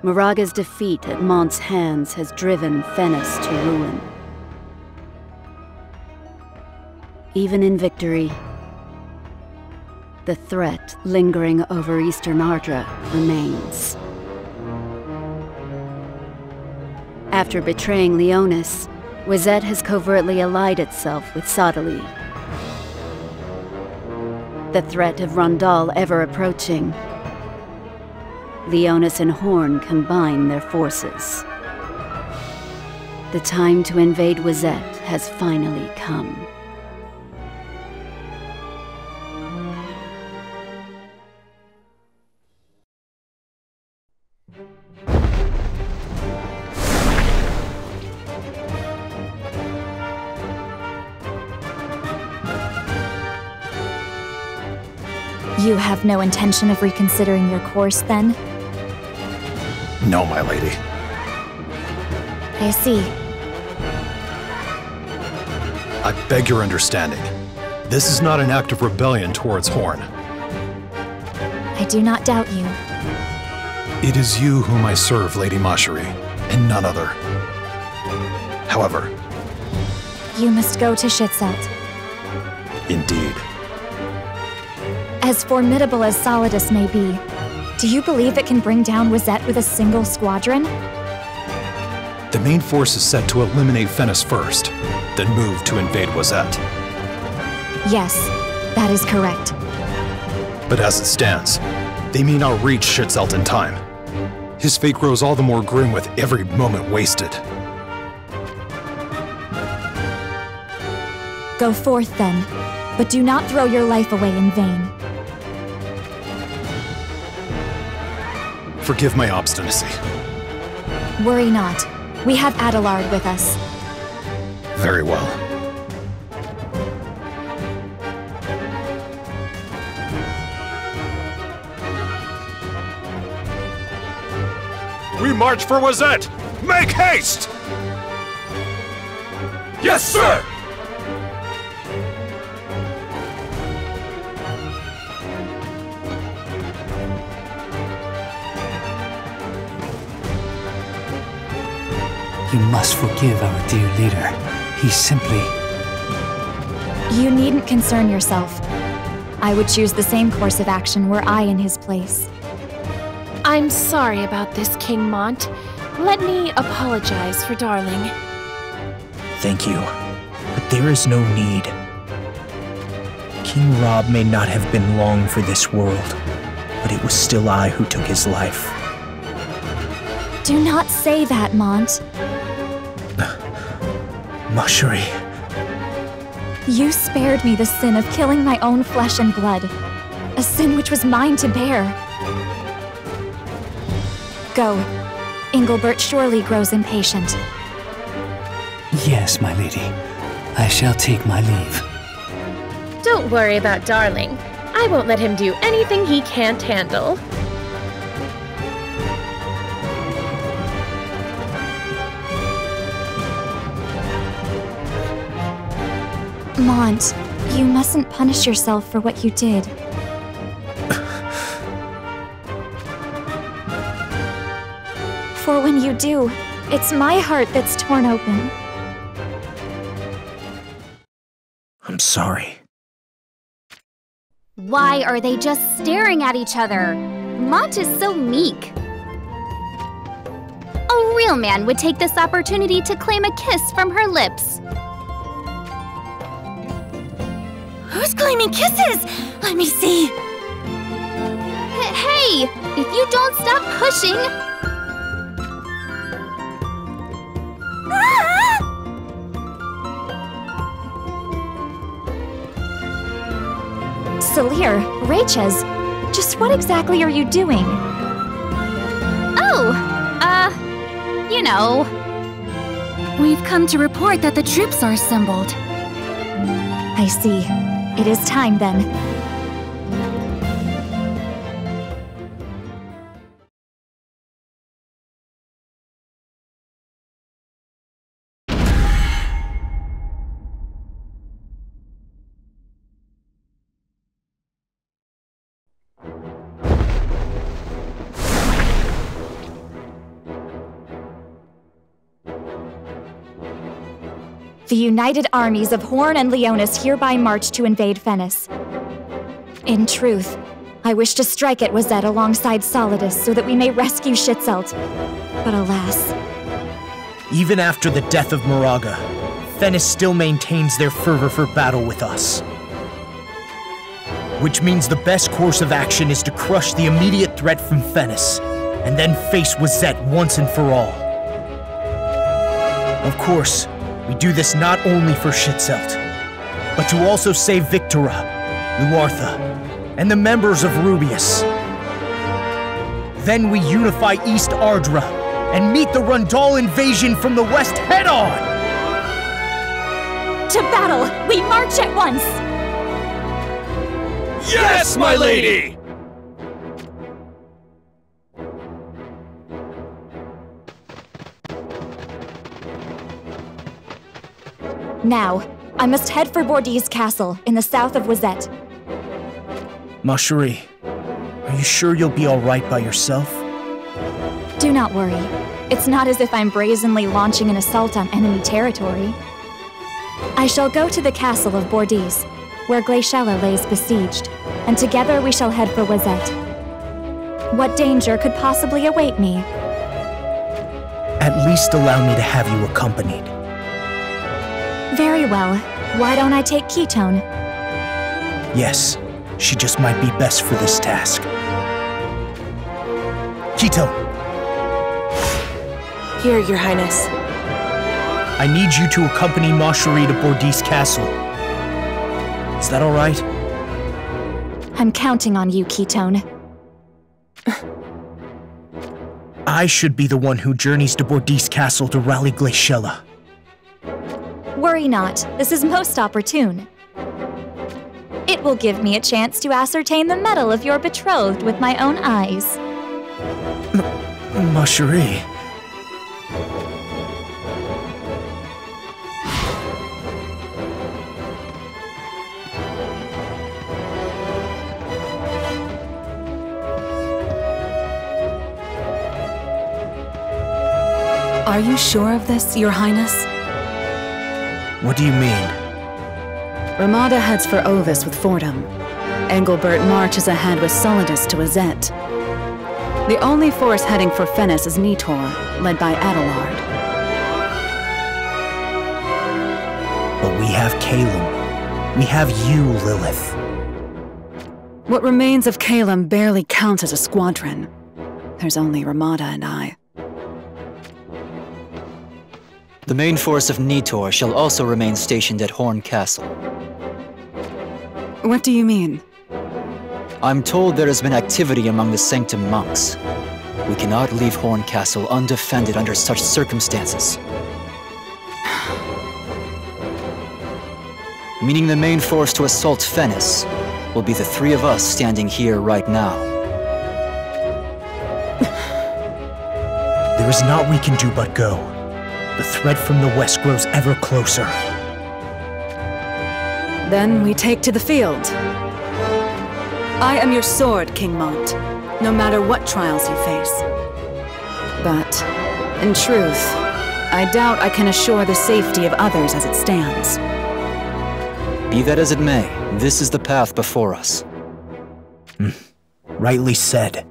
Moraga's defeat at Mont's hands has driven Fennis to ruin. Even in victory, the threat lingering over Eastern Ardra remains. After betraying Leonis, Wizette has covertly allied itself with Sadali. The threat of Rondal ever approaching, Leonis and Horn combine their forces. The time to invade Wizette has finally come. You have no intention of reconsidering your course, then? No, my lady. I see. I beg your understanding. This is not an act of rebellion towards Horn. I do not doubt you. It is you whom I serve, Lady Mashari, and none other. However... You must go to Schützelt. Indeed. As formidable as Solidus may be, do you believe it can bring down Wizette with a single squadron? The main force is set to eliminate Fennis first, then move to invade Wizette. Yes, that is correct. But as it stands, they may not reach Schützelt in time. His fate grows all the more grim with every moment wasted. Go forth then, but do not throw your life away in vain. Forgive my obstinacy. Worry not. We have Adelard with us. Very well. We march for Wizette! Make haste! Yes, sir! You must forgive our dear leader. He simply... You needn't concern yourself. I would choose the same course of action were I in his place. I'm sorry about this, King Mont. Let me apologize for Darling. Thank you, but there is no need. King Rob may not have been long for this world, but it was still I who took his life. Do not say that, Mont. Mashari. You spared me the sin of killing my own flesh and blood. A sin which was mine to bear. Go. Engelbert surely grows impatient. Yes, my lady. I shall take my leave. Don't worry about Darling. I won't let him do anything he can't handle. Mont, you mustn't punish yourself for what you did. For when you do, it's my heart that's torn open. I'm sorry. Why are they just staring at each other? Mont is so meek. A real man would take this opportunity to claim a kiss from her lips. Who's claiming kisses? Let me see. Hey! If you don't stop pushing... Ah! Salir, Rachez, just what exactly are you doing? Oh, you know. We've come to report that the troops are assembled. I see. It is time then. The united armies of Horn and Leonis hereby march to invade Venice. In truth, I wish to strike at Wazette alongside Solidus so that we may rescue Schitzelt. But alas. Even after the death of Moraga, Venice still maintains their fervor for battle with us. Which means the best course of action is to crush the immediate threat from Venice, and then face Wazette once and for all. Of course, we do this not only for Schitzelt, but to also save Victora, Luartha, and the members of Rubius. Then we unify East Ardra and meet the Rundal invasion from the west head-on! To battle! We march at once! Yes, my lady! Now, I must head for Bordeaux Castle, in the south of Wazette. Ma Cherie, are you sure you'll be alright by yourself? Do not worry. It's not as if I'm brazenly launching an assault on enemy territory. I shall go to the castle of Bordeaux, where Glaciella lays besieged, and together we shall head for Wazette. What danger could possibly await me? At least allow me to have you accompanied. Very well. Why don't I take Ketone? Yes, she just might be best for this task. Ketone! Here, Your Highness. I need you to accompany Ma Cherie to Bordeaux Castle. Is that alright? I'm counting on you, Ketone. I should be the one who journeys to Bordeaux Castle to rally Glaciella. Worry not, this is most opportune. It will give me a chance to ascertain the mettle of your betrothed with my own eyes. Ma Cherie... Are you sure of this, Your Highness? What do you mean? Ramada heads for Ovis with Fordham. Engelbert marches ahead with Solidus to Wazette. The only force heading for Venice is Nitor, led by Adelard. But we have Calum. We have you, Lilith. What remains of Calum barely counts as a squadron. There's only Ramada and I. The main force of Nitor shall also remain stationed at Horn Castle. What do you mean? I'm told there has been activity among the Sanctum monks. We cannot leave Horn Castle undefended under such circumstances. Meaning the main force to assault Venice will be the three of us standing here right now. There is naught we can do but go. The threat from the west grows ever closer. Then we take to the field. I am your sword, King Mont, no matter what trials you face. But, in truth, I doubt I can assure the safety of others as it stands. Be that as it may, this is the path before us. Rightly said.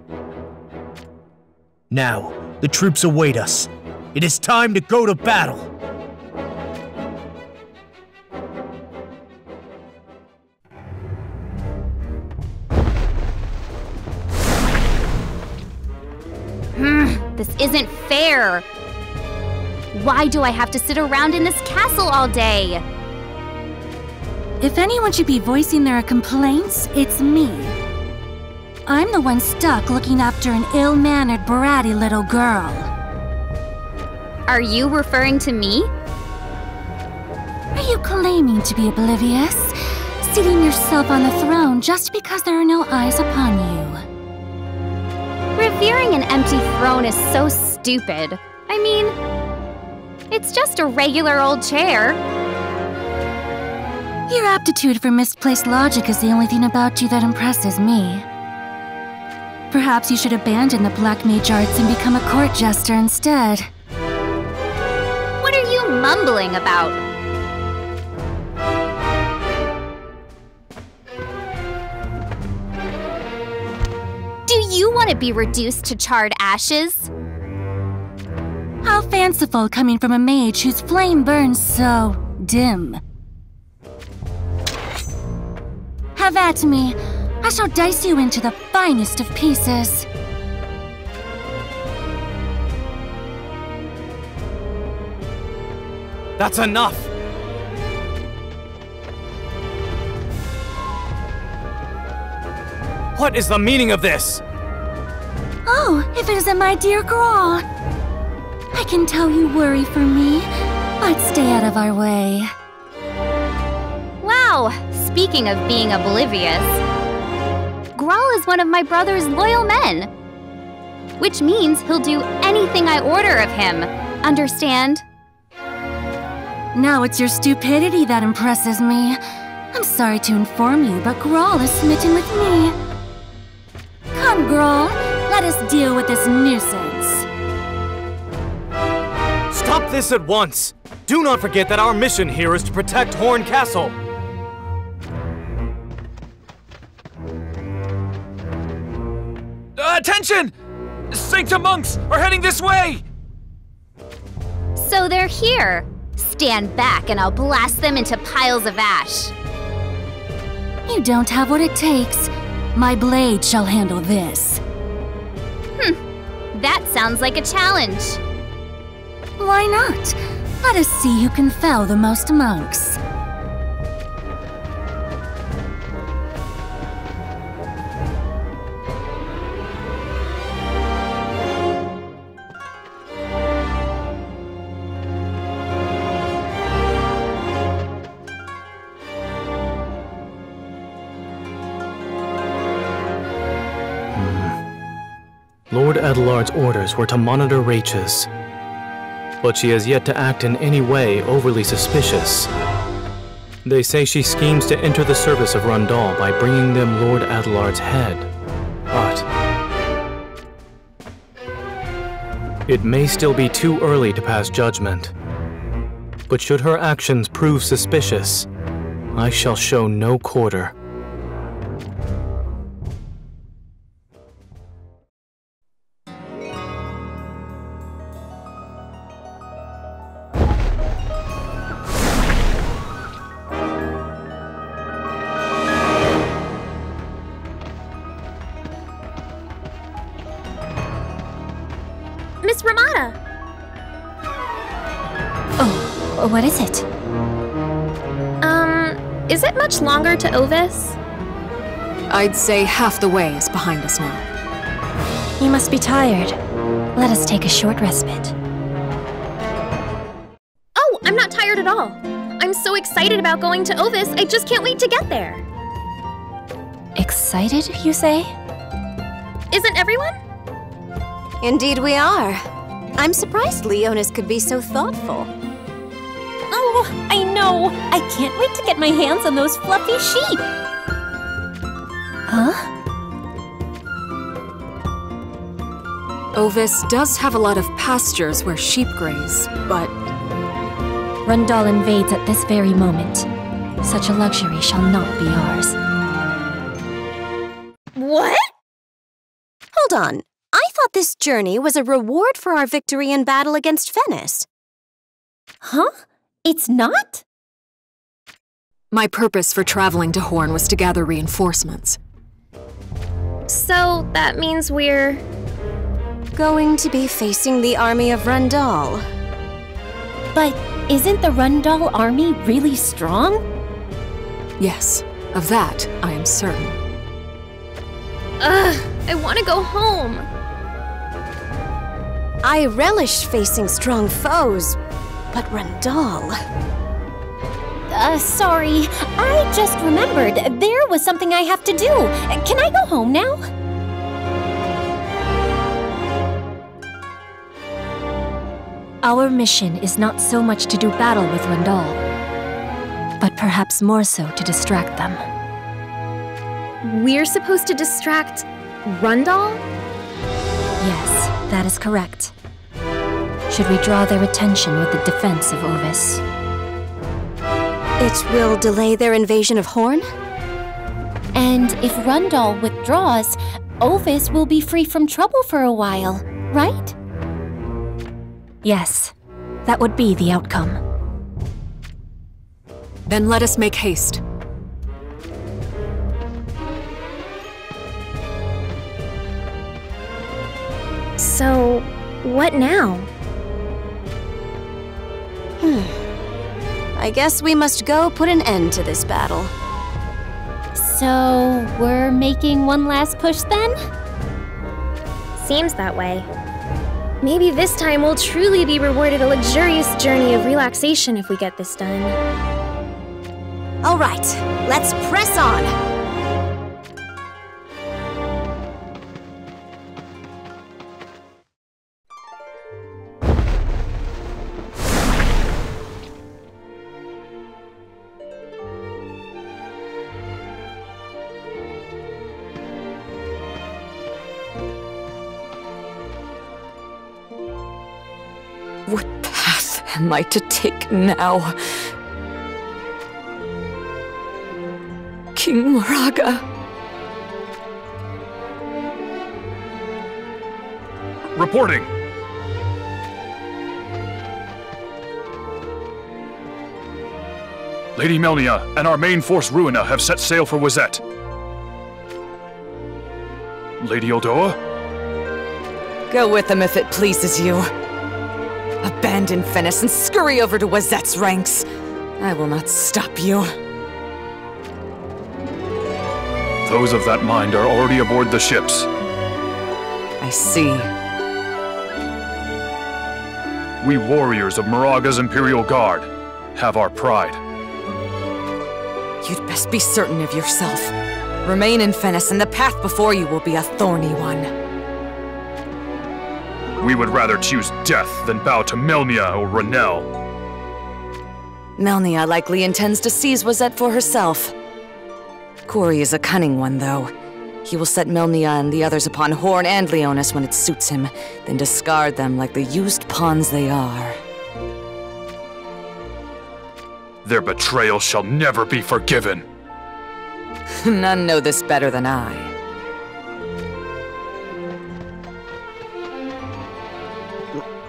Now, the troops await us. It is time to go to battle! This isn't fair! Why do I have to sit around in this castle all day? If anyone should be voicing their complaints, it's me. I'm the one stuck looking after an ill-mannered, bratty little girl. Are you referring to me? Are you claiming to be oblivious? Seating yourself on the throne just because there are no eyes upon you? Revering an empty throne is so stupid. I mean, it's just a regular old chair. Your aptitude for misplaced logic is the only thing about you that impresses me. Perhaps you should abandon the black mage arts and become a court jester instead. What are you mumbling about? let it be reduced to charred ashes. How fanciful coming from a mage whose flame burns so dim. Have at me. I shall dice you into the finest of pieces. That's enough! What is the meaning of this? Oh, if it isn't my dear Grawl. I can tell you worry for me, but stay out of our way. Wow, speaking of being oblivious, Grawl is one of my brother's loyal men. Which means he'll do anything I order of him. Understand? Now it's your stupidity that impresses me. I'm sorry to inform you, but Grawl is smitten with me. Come, Grawl, let us deal with this nuisance. Stop this at once! Do not forget that our mission here is to protect Horn Castle! Attention! Sanctum monks are heading this way! So they're here. Stand back and I'll blast them into piles of ash. You don't have what it takes. My blade shall handle this. That sounds like a challenge. Why not? Let us see who can fell the most monks. Lord Adelard's orders were to monitor Rachis, but she has yet to act in any way overly suspicious. They say she schemes to enter the service of Rundal by bringing them Lord Adelard's head, but it may still be too early to pass judgment. But should her actions prove suspicious, I shall show no quarter. Miss Ramada! Oh, what is it? Is it much longer to Ovis? I'd say half the way is behind us now. You must be tired. Let us take a short respite. Oh, I'm not tired at all. I'm so excited about going to Ovis, I just can't wait to get there. Excited, you say? Isn't everyone? Indeed we are. I'm surprised Leonis could be so thoughtful. Oh, I know! I can't wait to get my hands on those fluffy sheep! Huh? Ovis does have a lot of pastures where sheep graze, but... Rundal invades at this very moment. Such a luxury shall not be ours. What? Hold on. I thought this journey was a reward for our victory in battle against Venice. Huh? It's not? My purpose for traveling to Horn was to gather reinforcements. So, that means we're... going to be facing the army of Rundal. But isn't the Rundal army really strong? Yes, of that I am certain. Ugh, I want to go home. I relish facing strong foes, but Rundal... Sorry. I just remembered. There was something I have to do. Can I go home now? Our mission is not so much to do battle with Rundal, but perhaps more so to distract them. We're supposed to distract Rundal? Yes, that is correct. Should we draw their attention with the defense of Ovis? It will delay their invasion of Horn? And if Rundal withdraws, Ovis will be free from trouble for a while, right? Yes, that would be the outcome. Then let us make haste. So, what now? I guess we must go put an end to this battle. So, we're making one last push then? Seems that way. Maybe this time we'll truly be rewarded a luxurious journey of relaxation if we get this done. All right, let's press on! What path am I to take now? King Moraga. Reporting. Lady Melnia and our main force Ruina have set sail for Wazette. Lady Odoa? Go with them if it pleases you. Abandon Fennis and scurry over to Wazette's ranks. I will not stop you. Those of that mind are already aboard the ships. I see. We warriors of Moraga's Imperial Guard have our pride. You'd best be certain of yourself. Remain in Fennis and the path before you will be a thorny one. We would rather choose death than bow to Melnia or Renel. Melnia likely intends to seize Wazette for herself. Corey is a cunning one, though. He will set Melnia and the others upon Horn and Leonis when it suits him, then discard them like the used pawns they are. Their betrayal shall never be forgiven. None know this better than I.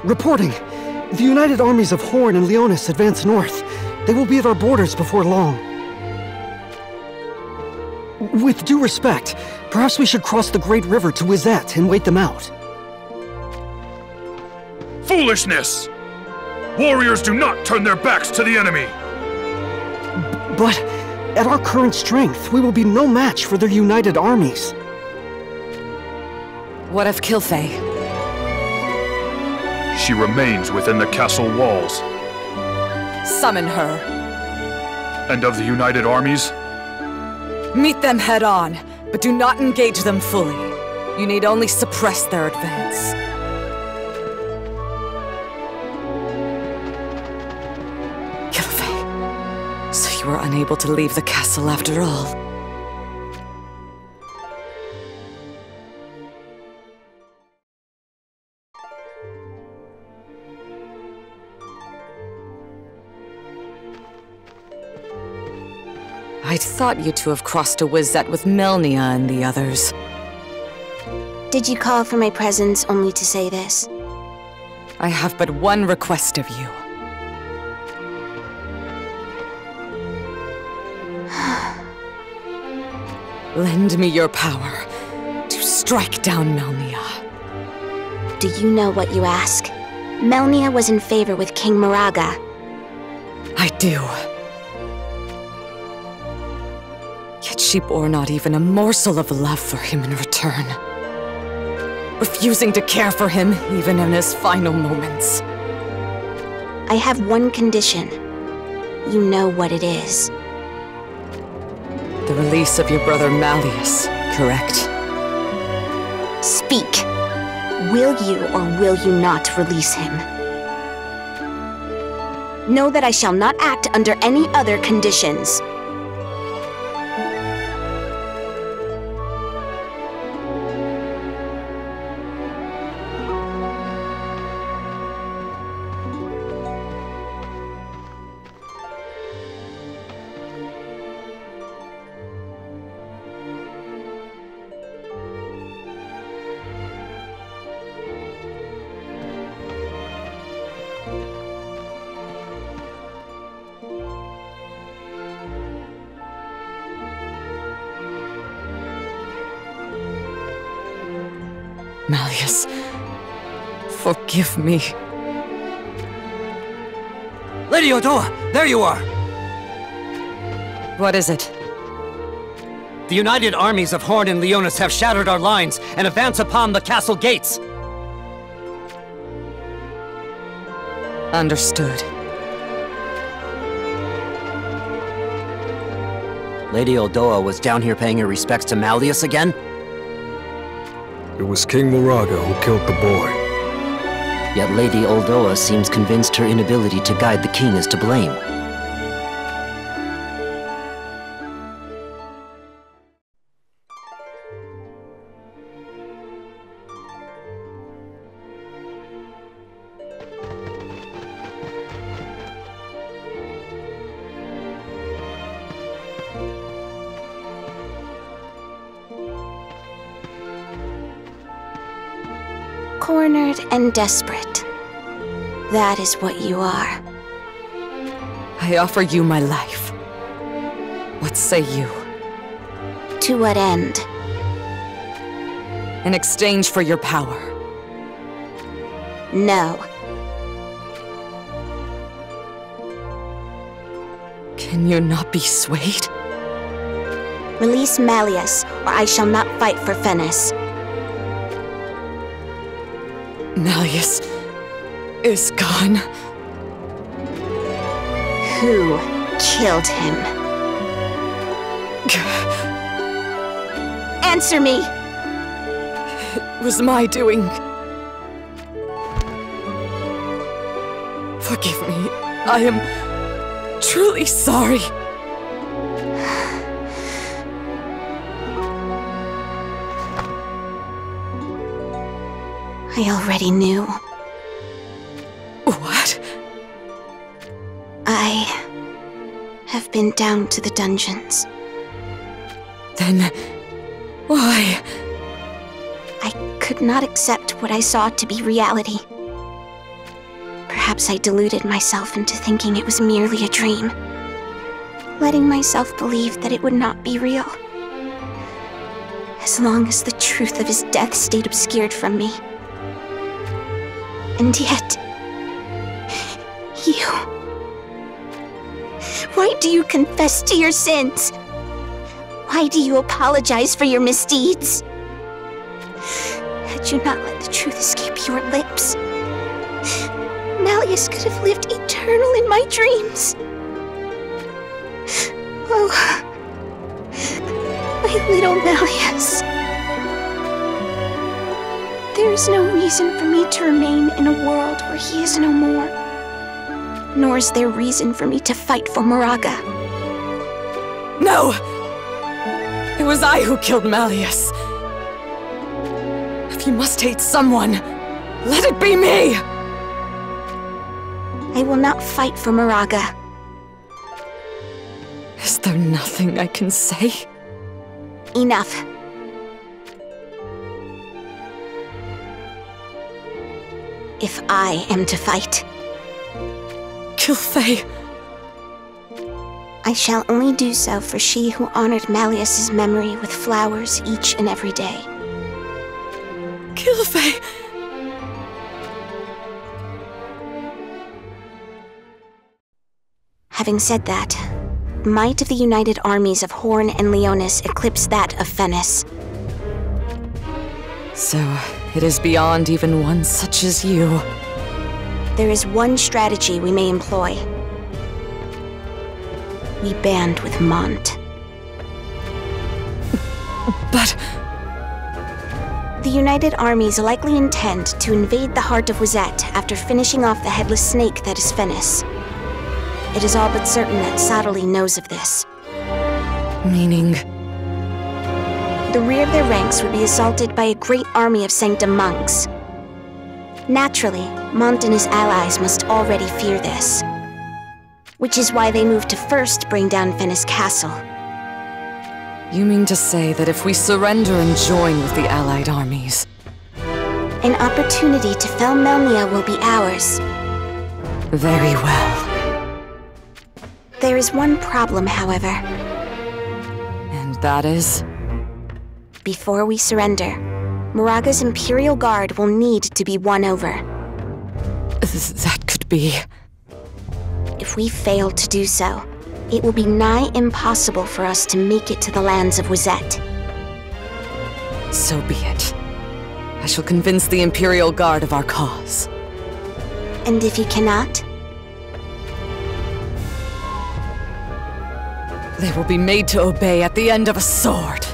Reporting! The united armies of Horn and Leonis advance north. They will be at our borders before long. With due respect, perhaps we should cross the Great River to Wazette and wait them out. Foolishness! Warriors do not turn their backs to the enemy! But at our current strength, we will be no match for their united armies. What of Kilfei? She remains within the castle walls. Summon her. And of the united armies? Meet them head on, but do not engage them fully. You need only suppress their advance. Kilfei, so you were unable to leave the castle after all. I'd thought you to have crossed to Wazette with Melnia and the others. Did you call for my presence only to say this? I have but one request of you. Lend me your power to strike down Melnia. Do you know what you ask? Melnia was in favor with King Moraga. I do. Yet she bore not even a morsel of love for him in return. Refusing to care for him even in his final moments. I have one condition. You know what it is. The release of your brother Malleus, correct? Speak. Will you or will you not release him? Know that I shall not act under any other conditions. Malleus, forgive me. Lady Odoa, there you are! What is it? The united armies of Horn and Leonis have shattered our lines and advance upon the castle gates. Understood. Lady Odoa was down here paying her respects to Malleus again? It was King Moraga who killed the boy. Yet Lady Odoa seems convinced her inability to guide the king is to blame. Cornered and desperate. That is what you are. I offer you my life. What say you? To what end? In exchange for your power. No. Can you not be swayed? Release Malleus, or I shall not fight for Fennis. Malleus is gone. Who killed him? Answer me! It was my doing. Forgive me. I am truly sorry. I already knew. What? I have been down to the dungeons. Then why? I could not accept what I saw to be reality. Perhaps I deluded myself into thinking it was merely a dream, letting myself believe that it would not be real. As long as the truth of his death stayed obscured from me. And yet, you... Why do you confess to your sins? Why do you apologize for your misdeeds? Had you not let the truth escape your lips, Malleus could have lived eternal in my dreams. Oh, my little Malleus. There is no reason for me to remain in a world where he is no more. Nor is there reason for me to fight for Moraga. No! It was I who killed Malleus. If you must hate someone, let it be me! I will not fight for Moraga. Is there nothing I can say? Enough. If I am to fight, kill Faye. I shall only do so for she who honored Malleus's memory with flowers each and every day. Kill Faye. Having said that, the might of the united armies of Horn and Leonis eclipsed that of Fennis. So, it is beyond even one such as you. There is one strategy we may employ. We band with Mont. But... The united armies likely intend to invade the heart of Wizette after finishing off the headless snake that is Fennis. It is all but certain that Sadali knows of this. Meaning? The rear of their ranks would be assaulted by a great army of Sanctum monks. Naturally, Mont and his allies must already fear this. Which is why they moved to first bring down Fennis Castle. You mean to say that if we surrender and join with the allied armies... An opportunity to fell Melnia will be ours. Very well. There is one problem, however. And that is? Before we surrender, Moraga's Imperial Guard will need to be won over. That could be... If we fail to do so, it will be nigh impossible for us to make it to the lands of Wizette. So be it. I shall convince the Imperial Guard of our cause. And if you cannot? They will be made to obey at the end of a sword.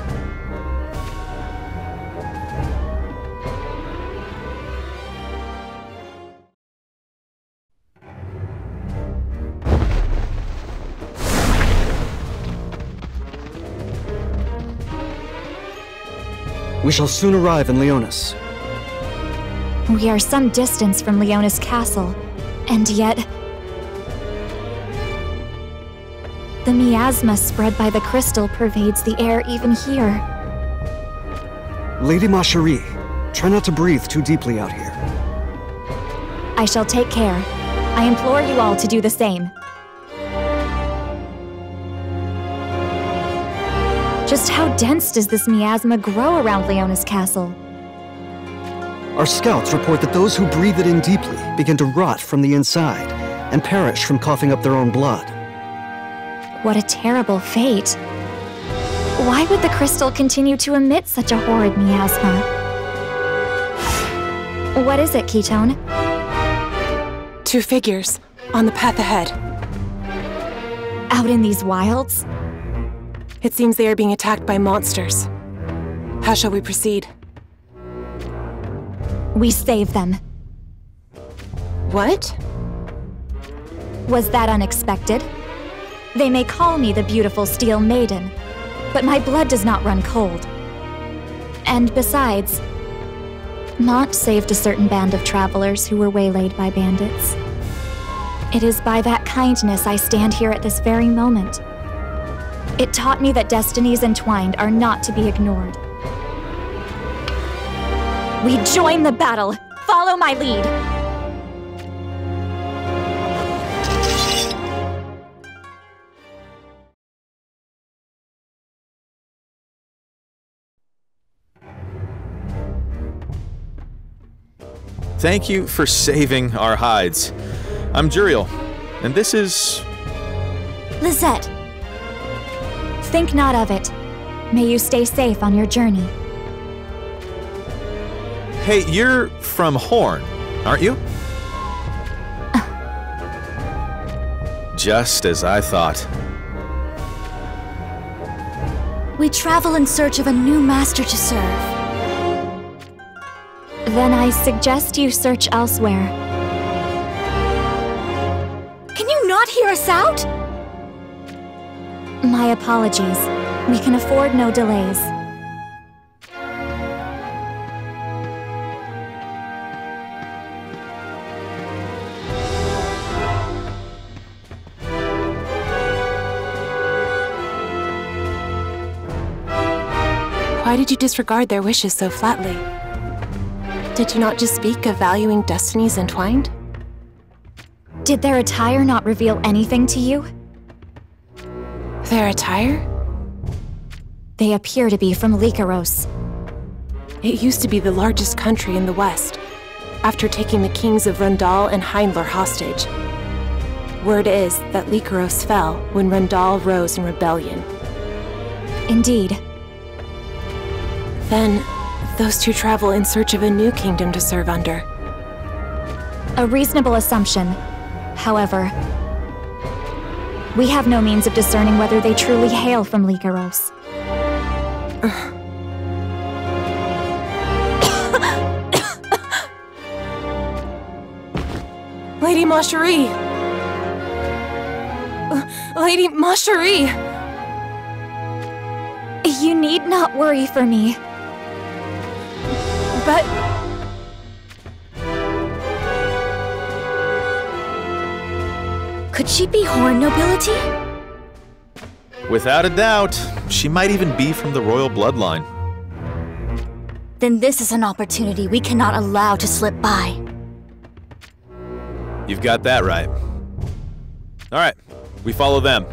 We shall soon arrive in Leonis. We are some distance from Leonis Castle, and yet... the miasma spread by the crystal pervades the air even here. Lady Ma Cherie, try not to breathe too deeply out here. I shall take care. I implore you all to do the same. Just how dense does this miasma grow around Leonis Castle? Our scouts report that those who breathe it in deeply begin to rot from the inside and perish from coughing up their own blood. What a terrible fate. Why would the crystal continue to emit such a horrid miasma? What is it, Ketone? 2 figures, on the path ahead. Out in these wilds? It seems they are being attacked by monsters. How shall we proceed? We save them. What? Was that unexpected? They may call me the beautiful Steel Maiden, but my blood does not run cold. And besides, Mont saved a certain band of travelers who were waylaid by bandits. It is by that kindness I stand here at this very moment. It taught me that destinies entwined are not to be ignored. We join the battle! Follow my lead! Thank you for saving our hides. I'm Juriel, and this is... Lisette. Think not of it. May you stay safe on your journey. Hey, you're from Horn, aren't you? Just as I thought. We travel in search of a new master to serve. Then I suggest you search elsewhere. Can you not hear us out? My apologies. We can afford no delays. Why did you disregard their wishes so flatly? Did you not just speak of valuing destinies entwined? Did their attire not reveal anything to you? Their attire? They appear to be from Lycaros. It used to be the largest country in the west, after taking the kings of Rundal and Heindler hostage. Word is that Lycaros fell when Rundal rose in rebellion. Indeed. Then, those two travel in search of a new kingdom to serve under. A reasonable assumption. However, we have no means of discerning whether they truly hail from Lycaros. Lady Ma Cherie! Lady Ma Cherie! You need not worry for me. But... Could she be Horn nobility? Without a doubt, she might even be from the royal bloodline. Then this is an opportunity we cannot allow to slip by. You've got that right. All right, we follow them.